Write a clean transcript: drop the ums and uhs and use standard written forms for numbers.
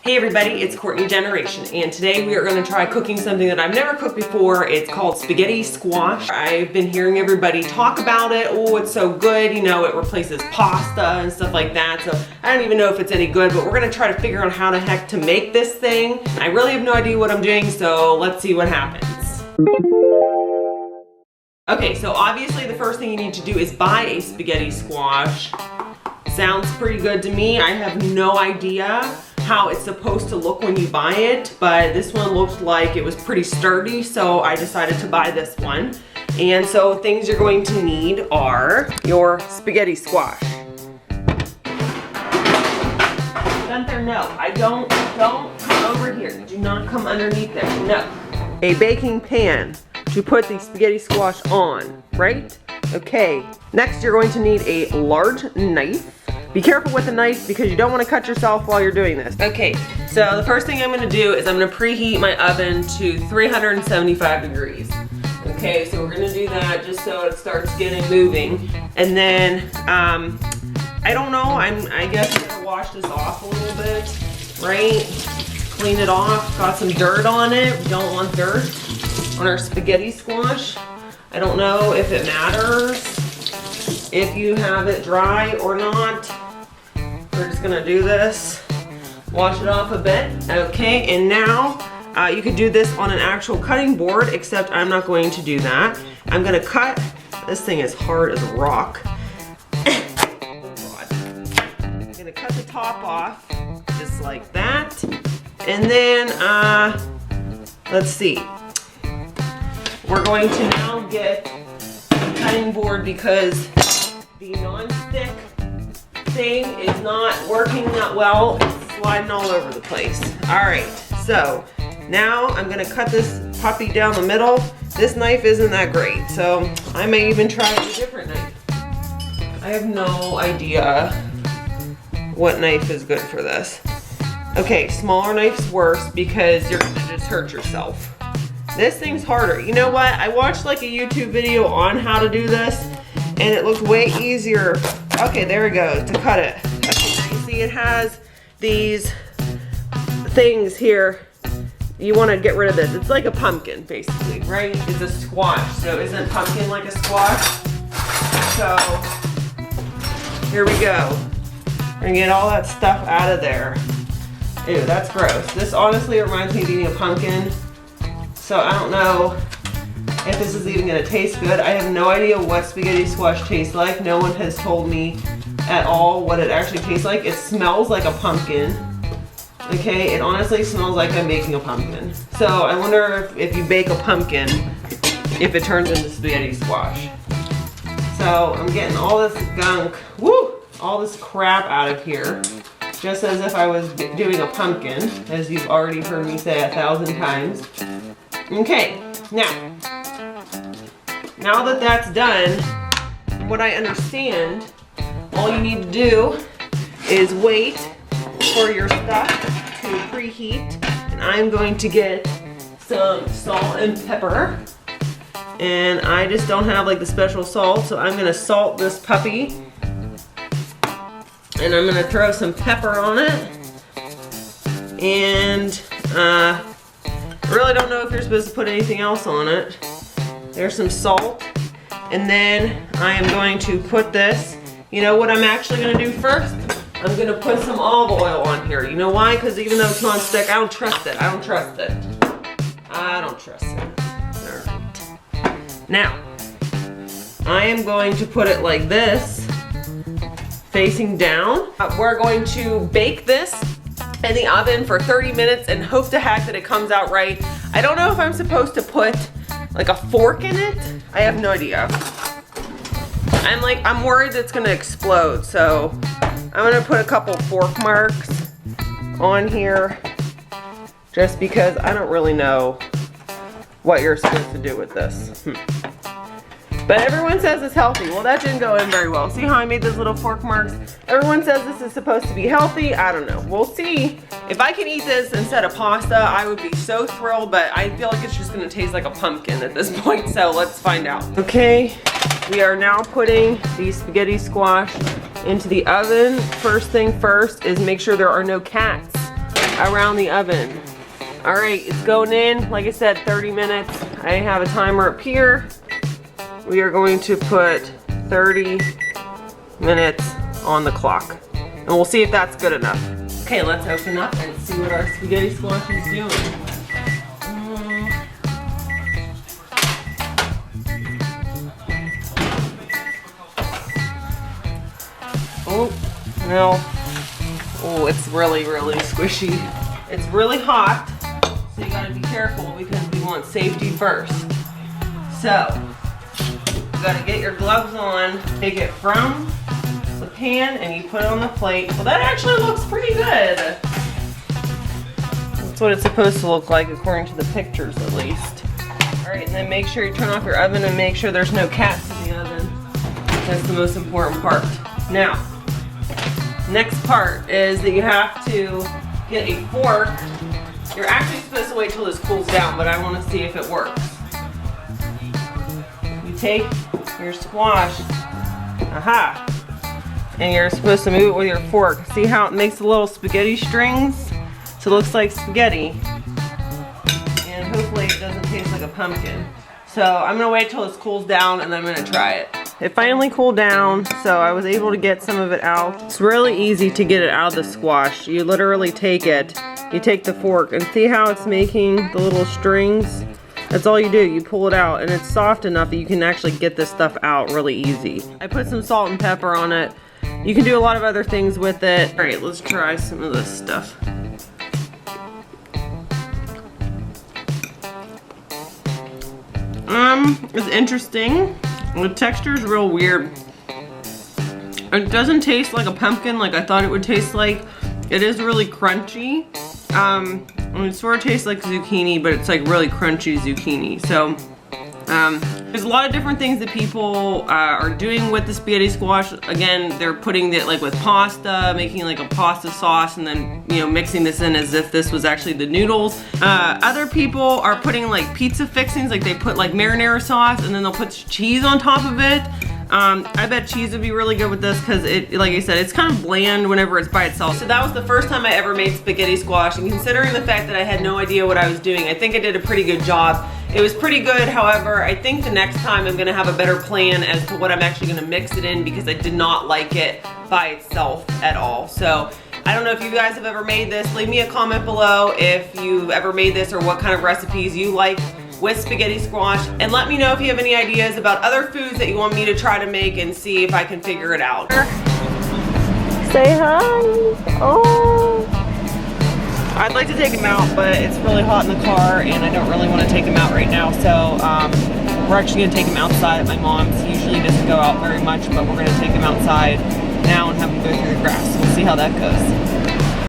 Hey everybody, it's Courtney Generation, and today we are going to try cooking something that I've never cooked before. It's called spaghetti squash. I've been hearing everybody talk about it. Oh, it's so good, you know, it replaces pasta and stuff like that. So I don't even know if it's any good, but we're going to try to figure out how the heck to make this thing. I really have no idea what I'm doing, so let's see what happens. Okay, so obviously the first thing you need to do is buy a spaghetti squash. Sounds pretty good to me. I have no idea how it's supposed to look when you buy it, but this one looked like it was pretty sturdy, so I decided to buy this one. And so things you're going to need are your spaghetti squash. Gunther, no, don't come over here. Do not come underneath there, no. A baking pan to put the spaghetti squash on, right? Okay, next you're going to need a large knife. Be careful with the knife because you don't want to cut yourself while you're doing this. Okay, so the first thing I'm going to do is I'm going to preheat my oven to 375 degrees. Okay, so we're going to do that just so it starts getting moving. And then, I don't know, I guess I'm going to wash this off a little bit, right? Clean it off. Got some dirt on it. We don't want dirt on our spaghetti squash. I don't know if it matters if you have it dry or not. We're just gonna do this, wash it off a bit. Okay, and now you could do this on an actual cutting board, except I'm not going to do that. I'm gonna cut, this thing is hard as a rock. I'm gonna cut the top off, just like that. And then, let's see. We're going to now get a cutting board because the non-stick thing is not working that well. It's sliding all over the place. All right, so now I'm gonna cut this puppy down the middle. This knife isn't that great, so I may even try a different knife. I have no idea what knife is good for this. Okay, smaller knife's worse because you're gonna just hurt yourself. This thing's harder. You know what? I watched like a YouTube video on how to do this, and it looked way easier. Okay, there we go, to cut it. Okay, now you see it has these things here. You want to get rid of this. It's like a pumpkin, basically, right? It's a squash, so isn't pumpkin like a squash? So, here we go. We're gonna get all that stuff out of there. Ew, that's gross. This honestly reminds me of eating a pumpkin. So I don't know if this is even gonna taste good. I have no idea what spaghetti squash tastes like. No one has told me at all what it actually tastes like. It smells like a pumpkin. Okay, it honestly smells like I'm baking a pumpkin. So I wonder if you bake a pumpkin, if it turns into spaghetti squash. So I'm getting all this gunk, woo, all this crap out of here, just as if I was doing a pumpkin, as you've already heard me say 1,000 times. Okay, now that that's done, what I understand, all you need to do is wait for your stuff to preheat. And I'm going to get some salt and pepper. And I just don't have like the special salt, so I'm gonna salt this puppy. And I'm gonna throw some pepper on it. And I really don't know if you're supposed to put anything else on it. There's some salt. And then I am going to put this, you know what I'm actually gonna do first? I'm gonna put some olive oil on here. You know why? Because even though it's non-stick, I don't trust it. I don't trust it. I don't trust it. All right. Now, I am going to put it like this, facing down. We're going to bake this in the oven for 30 minutes and hope to heck that it comes out right. I don't know if I'm supposed to put like a fork in it. I have no idea. I'm worried that it's gonna explode, so I'm gonna put a couple fork marks on here just because I don't really know what you're supposed to do with this. But everyone says it's healthy. Well, that didn't go in very well. See how I made those little fork marks? Everyone says this is supposed to be healthy. I don't know. We'll see. If I can eat this instead of pasta, I would be so thrilled, but I feel like it's just gonna taste like a pumpkin at this point, so let's find out. Okay, we are now putting the spaghetti squash into the oven. First thing first is make sure there are no cats around the oven. All right, it's going in. Like I said, 30 minutes. I have a timer up here. We are going to put 30 minutes on the clock. And we'll see if that's good enough. Okay, let's open up and see what our spaghetti squash is doing. Oh, no. Oh, it's really, really squishy. It's really hot, so you gotta be careful because we want safety first. So, you gotta get your gloves on, take it from the pan and you put it on the plate. Well, that actually looks pretty good. That's what it's supposed to look like according to the pictures at least. All right, and then make sure you turn off your oven and make sure there's no cats in the oven. That's the most important part. Now, next part is that you have to get a fork. You're actually supposed to wait till this cools down, but I want to see if it works. You take your squash, aha, and you're supposed to move it with your fork. See how it makes the little spaghetti strings? So it looks like spaghetti. And hopefully it doesn't taste like a pumpkin. So I'm gonna wait till this cools down and then I'm gonna try it. It finally cooled down, so I was able to get some of it out. It's really easy to get it out of the squash. You literally take it, you take the fork, and see how it's making the little strings? That's all you do, you pull it out, and it's soft enough that you can actually get this stuff out really easy. I put some salt and pepper on it. You can do a lot of other things with it. All right, let's try some of this stuff. It's interesting. The texture is real weird. It doesn't taste like a pumpkin like I thought it would taste like. It is really crunchy. And it sort of tastes like zucchini, but it's like really crunchy zucchini. So there's a lot of different things that people are doing with the spaghetti squash. Again, they're putting it like with pasta, making like a pasta sauce, and then, you know, mixing this in as if this was actually the noodles. Other people are putting like pizza fixings, like they put like marinara sauce and then they'll put cheese on top of it. I bet cheese would be really good with this because it, like I said, it's kind of bland whenever it's by itself. So that was the first time I ever made spaghetti squash, and considering the fact that I had no idea what I was doing, I think I did a pretty good job. It was pretty good, however, I think the next time I'm gonna have a better plan as to what I'm actually gonna mix it in because I did not like it by itself at all. So I don't know if you guys have ever made this. Leave me a comment below if you've ever made this or what kind of recipes you like with spaghetti squash, and let me know if you have any ideas about other foods that you want me to try to make and see if I can figure it out. Say hi. Oh. I'd like to take him out, but it's really hot in the car and I don't really want to take him out right now, so we're actually going to take him outside at my mom's. He usually doesn't go out very much, but we're going to take him outside now and have him go through the grass. We'll see how that goes.